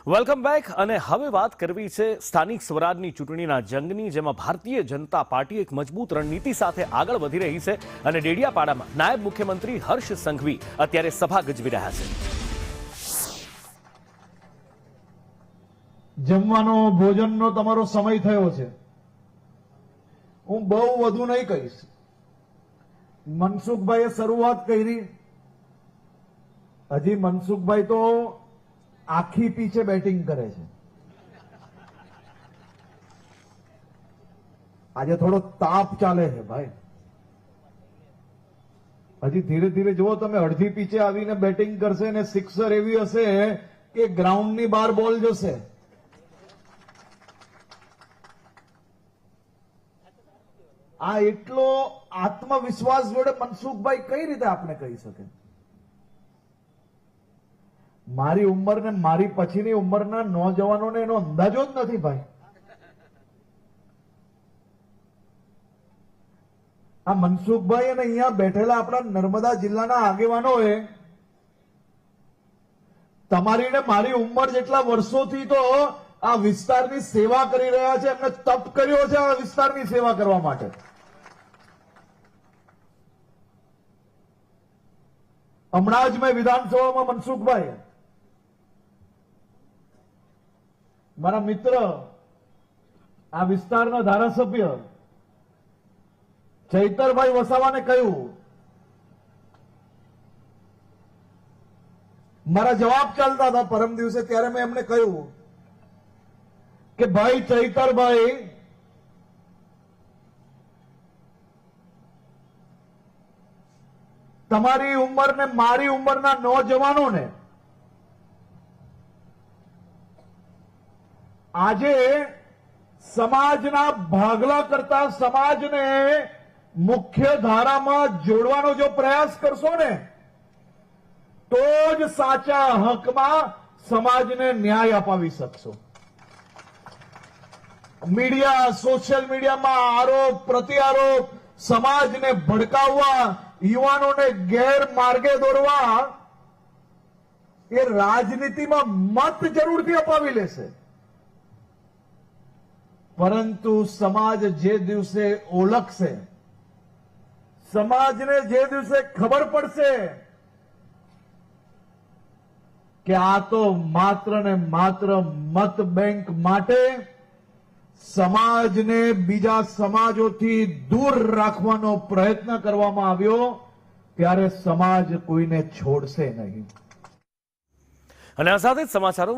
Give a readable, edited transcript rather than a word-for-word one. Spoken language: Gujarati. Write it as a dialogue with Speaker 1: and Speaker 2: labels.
Speaker 1: Welcome back. અને હવે વાત કરવી છે સ્થાનિક સ્વરાજની ચૂંટણીના જંગની, જેમાં ભારતીય જનતા પાર્ટી એક મજબૂત રણનીતિ સાથે આગળ વધી રહી છે અને ડેડિયાપાડામાં નાયબ મુખ્યમંત્રી હર્ષ સંઘવી અત્યારે સભા ગજવી રહ્યા છે.
Speaker 2: જમવાનો ભોજનનો તમારો સમય થયો છે. હું બહુ વધુ નહીં કહીશ. મનસુખભાઈએ શરૂઆત કરી. હજી મનસુખભાઈ તો આખી પીછે બેટિંગ કરે છે. આજે થોડો તાપ ચાલે છે ભાઈ. હજી ધીરે ધીરે જુઓ તમે, અડધી પીછે આવીને બેટિંગ કરશે ને સિક્સર એવી હશે કે ગ્રાઉન્ડની બહાર બોલ જશે. આ એટલો આત્મવિશ્વાસ જોડે મનસુખભાઈ કઈ રીતે આપણે કહી શકે? મારી ઉંમર ને મારી પછીની ઉંમરના નોજવાનોને એનો અંદાજો જ નથી ભાઈ. આ મનસુખભાઈ અને અહીંયા બેઠેલા આપણા નર્મદા જિલ્લાના આગેવાનોએ તમારી ને મારી ઉંમર જેટલા વર્ષોથી તો આ વિસ્તારની સેવા કરી રહ્યા છે. એમને તપ કર્યો છે આ વિસ્તારની સેવા કરવા માટે. હમણાં જ મેં વિધાનસભામાં મનસુખભાઈ, મારા મિત્ર, આ વિસ્તારના ધારાસભ્ય ચૈતરભાઈ વસાવાને કહ્યું, મારા જવાબ ચાલતા હતા પરમ દિવસે, ત્યારે મેં એમને કહ્યું કે ભાઈ ચૈતરભાઈ, તમારી ઉંમર ને મારી ઉંમરના નોજવાનોને આજે સમાજના ભાગલા કરતા સમાજને મુખ્ય ધારામાં જોડવાનો જો પ્રયાસ કરશો ને, તો જ સાચા હકમાં સમાજને ન્યાય અપાવી શકશો. મીડિયા, સોશિયલ મીડિયામાં આરોપ પ્રત્યારોપ, સમાજને ભડકાવવા, યુવાનોને ગેરમાર્ગે દોરવા, એ રાજનીતિમાં મત જરૂરથી અપાવી લેશે, પરંતુ સમાજ જે દિવસે ઓળખશે, સમાજને જે દિવસે ખબર પડશે કે આ તો માત્ર ને માત્ર મત બેંક માટે સમાજને બીજા સમાજોથી દૂર રાખવાનો પ્રયત્ન કરવામાં આવ્યો, ત્યારે સમાજ કોઈને છોડશે નહીં.
Speaker 1: અને આ સાથે જ સમાચારો